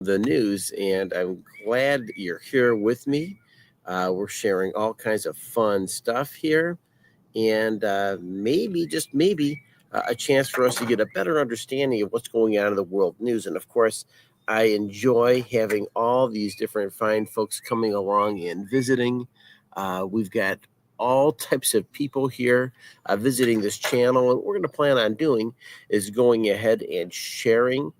the news, and I'm glad that you're here with me. We're sharing all kinds of fun stuff here, and maybe, just maybe, a chance for us to get a better understanding of what's going on in the world news. And of course, I enjoy having all these different fine folks coming along and visiting. We've got all types of people here visiting this channel. And what we're going to plan on doing is going ahead and sharing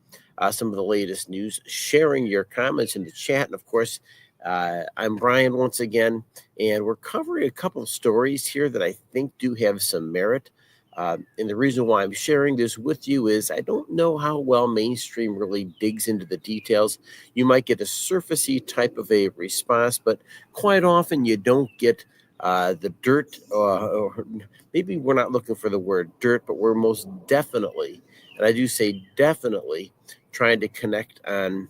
some of the latest news, sharing your comments in the chat. And of course, I'm Brian once again, and we're covering a couple of stories here that I think do have some merit. And the reason why I'm sharing this with you is I don't know how well mainstream really digs into the details. You might get a surfacey type of a response, but quite often you don't get the dirt, or maybe we're not looking for the word dirt, but we're most definitely, and I do say definitely, trying to connect on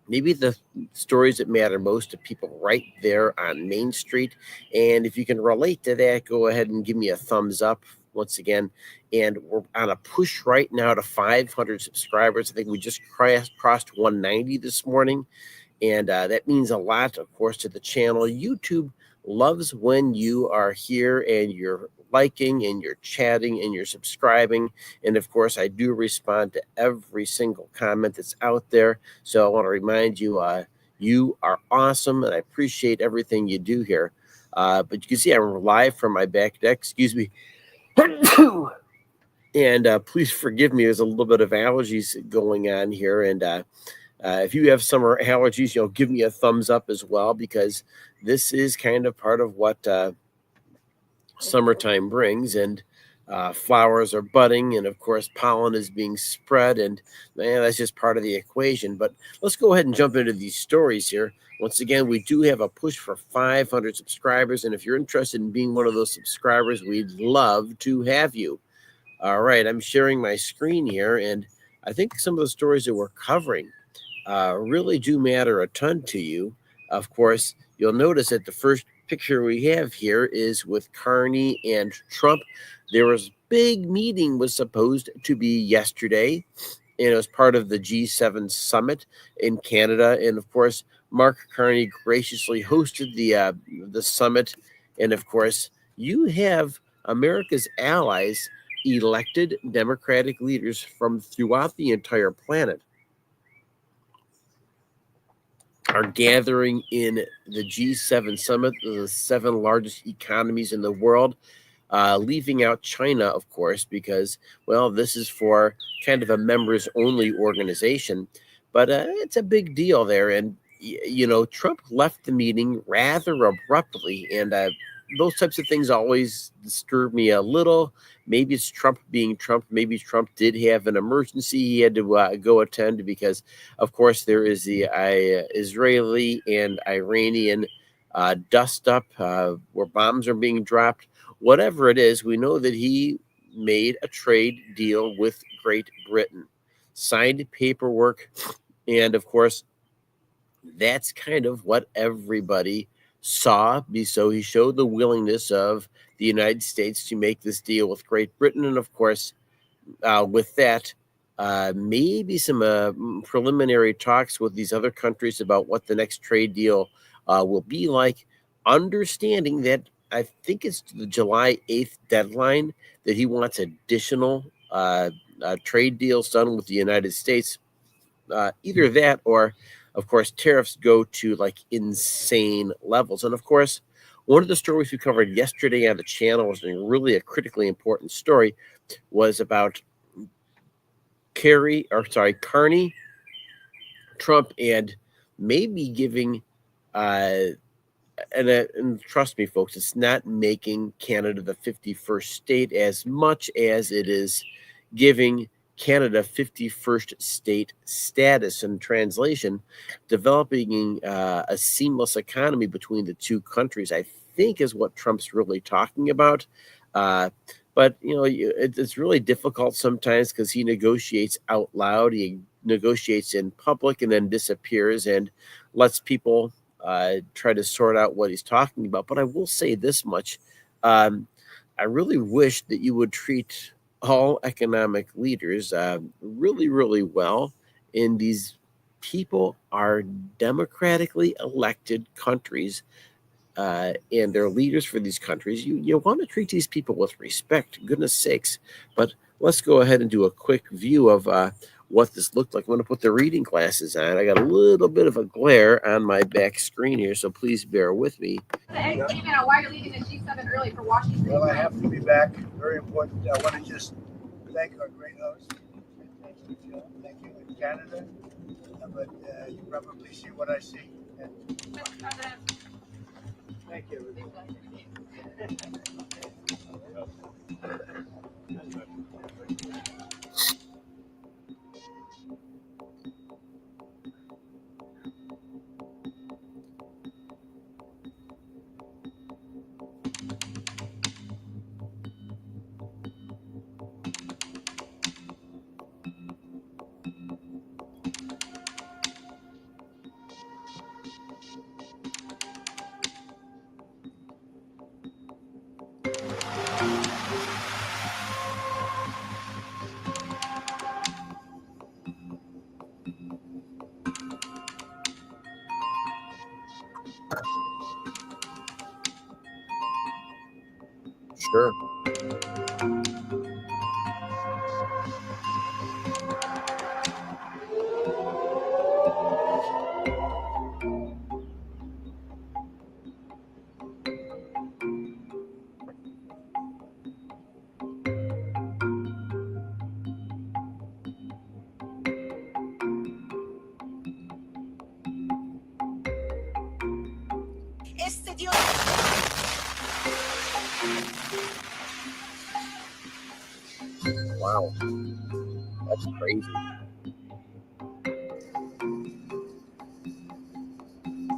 maybe the stories that matter most to people right there on Main Street. And if you can relate to that, go ahead and give me a thumbs up once again. And we're on a push right now to 500 subscribers. I think we just crossed 190 this morning. And that means a lot, of course, to the channel. YouTube loves when you are here and you're liking and you're chatting and you're subscribing. And of course, I do respond to every single comment that's out there. So I want to remind you, you are awesome, and I appreciate everything you do here. But you can see I'm live from my back deck. Excuse me. And please forgive me. There's a little bit of allergies going on here, and if you have summer allergies, give me a thumbs up as well, because this is kind of part of what summertime brings. And flowers are budding, and of course pollen is being spread, and man, that's just part of the equation. But let's go ahead and jump into these stories here. Once again, we do have a push for 500 subscribers, and if you're interested in being one of those subscribers, we'd love to have you. All right, I'm sharing my screen here, and I think some of the stories that we're covering really do matter a ton to you. Of course, you'll notice that the first picture we have here is with Carney and Trump. There was a big meeting, was supposed to be yesterday, and it was part of the G7 summit in Canada. And of course, Mark Carney graciously hosted the summit. And of course, you have America's allies, elected Democratic leaders from throughout the entire planet, are gathering in the G7 summit, the 7 largest economies in the world, leaving out China, of course, because, well, this is for kind of a members only organization. But it's a big deal there. And, Trump left the meeting rather abruptly. And those types of things always disturb me a little. Maybe it's Trump being Trump. Maybe Trump did have an emergency he had to go attend, because, of course, there is the Israeli and Iranian dust up where bombs are being dropped. Whatever it is, we know that he made a trade deal with Great Britain, signed paperwork, and, of course, that's kind of what everybody saw. So he showed the willingness of the United States to make this deal with Great Britain. And of course, with that, maybe some preliminary talks with these other countries about what the next trade deal will be like, understanding that I think it's the July 8th deadline that he wants additional trade deals done with the United States. Either that, or of course tariffs go to like insane levels. And of course, one of the stories we covered yesterday on the channel was really a critically important story, was about Carney, Trump, and maybe giving and trust me, folks, it's not making Canada the 51st state as much as it is giving Canada 51st state status. In translation, developing a seamless economy between the two countries, I think, is what Trump's really talking about. But, it's really difficult sometimes, because he negotiates out loud. He negotiates in public and then disappears and lets people try to sort out what he's talking about. But I will say this much. I really wish that you would treat all economic leaders really, really well in these people are democratically elected countries, and their leaders for these countries. You want to treat these people with respect, goodness sakes. But let's go ahead and do a quick view of what this looked like. I'm going to put the reading glasses on. I got a little bit of a glare on my back screen here, so please bear with me. Why are you leaving the G7 early for Washington? Well, I have to be back. Very important. I want to just thank our great host. Thank you in Canada. But you probably see what I see. Thank you, everybody. Sure. Wow, that's crazy.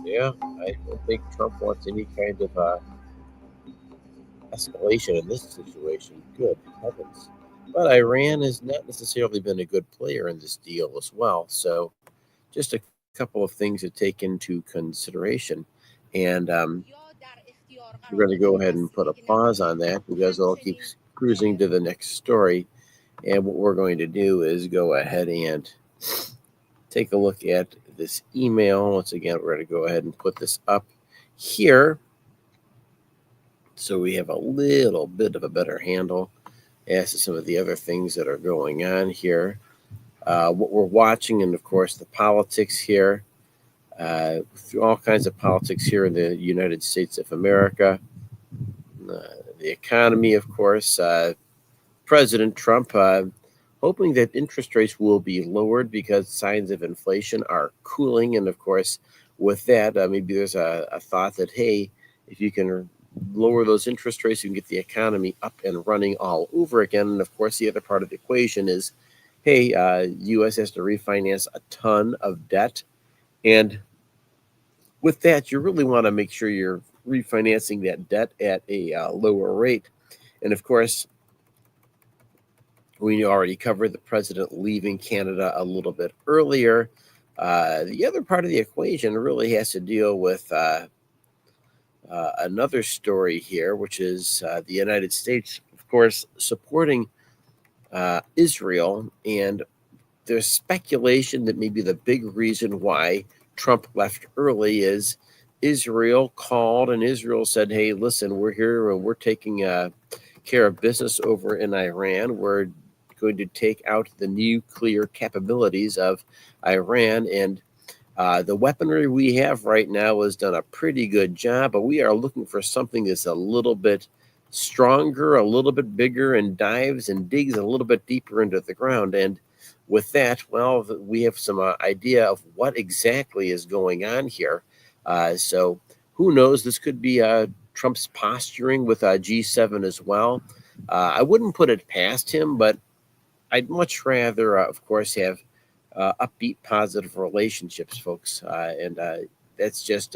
Yeah, I don't think Trump wants any kind of escalation in this situation. Good heavens. But Iran has not necessarily been a good player in this deal as well. So just a couple of things to take into consideration. And we're going to go ahead and put a pause on that because I'll keep cruising to the next story. And what we're going to do is go ahead and take a look at this email. Once again, we're going to go ahead and put this up here so we have a little bit of a better handle as to some of the other things that are going on here. What we're watching, and of course, the politics here, through all kinds of politics here in the United States of America, the economy, of course, President Trump hoping that interest rates will be lowered because signs of inflation are cooling. And of course, with that, maybe there's a thought that, hey, if you can lower those interest rates, you can get the economy up and running all over again. And of course, the other part of the equation is, hey, U.S. has to refinance a ton of debt. And with that, you really want to make sure you're refinancing that debt at a lower rate. And of course, we already covered the president leaving Canada a little bit earlier. The other part of the equation really has to deal with another story here, which is the United States, of course, supporting Israel. And there's speculation that maybe the big reason why Trump left early is Israel called and Israel said, hey, listen, we're here and we're taking care of business over in Iran. We're going to take out the nuclear capabilities of Iran. And the weaponry we have right now has done a pretty good job, but we are looking for something that's a little bit stronger, a little bit bigger, and dives and digs a little bit deeper into the ground. And with that, well, we have some idea of what exactly is going on here. So who knows? This could be Trump's posturing with G7 as well. I wouldn't put it past him, but I'd much rather, of course, have upbeat, positive relationships, folks. And that's just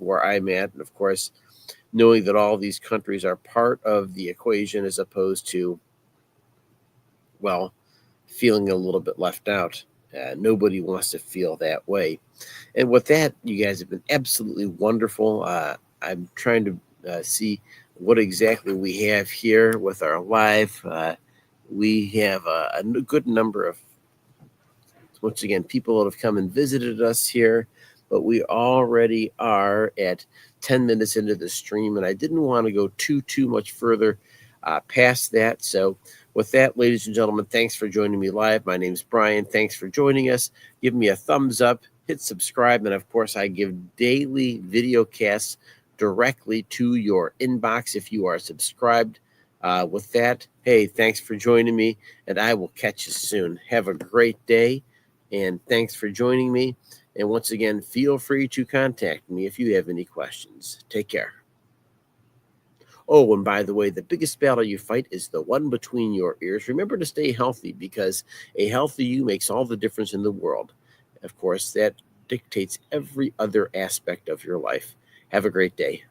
where I'm at. And of course, knowing that all these countries are part of the equation as opposed to, well, feeling a little bit left out. Nobody wants to feel that way. And with that, you guys have been absolutely wonderful. I'm trying to see what exactly we have here with our live. We have a good number of once again, people that have come and visited us here, but we already are at 10 minutes into the stream, and I didn't want to go too much further past that. So with that, ladies and gentlemen, thanks for joining me live. My name's Brian. Thanks for joining us. Give me a thumbs up, hit subscribe, and of course, I give daily video casts directly to your inbox if you are subscribed. With that, hey, thanks for joining me, and I will catch you soon. Have a great day, and thanks for joining me. And once again, feel free to contact me if you have any questions. Take care. Oh, and by the way, the biggest battle you fight is the one between your ears. Remember to stay healthy, because a healthy you makes all the difference in the world. Of course, that dictates every other aspect of your life. Have a great day.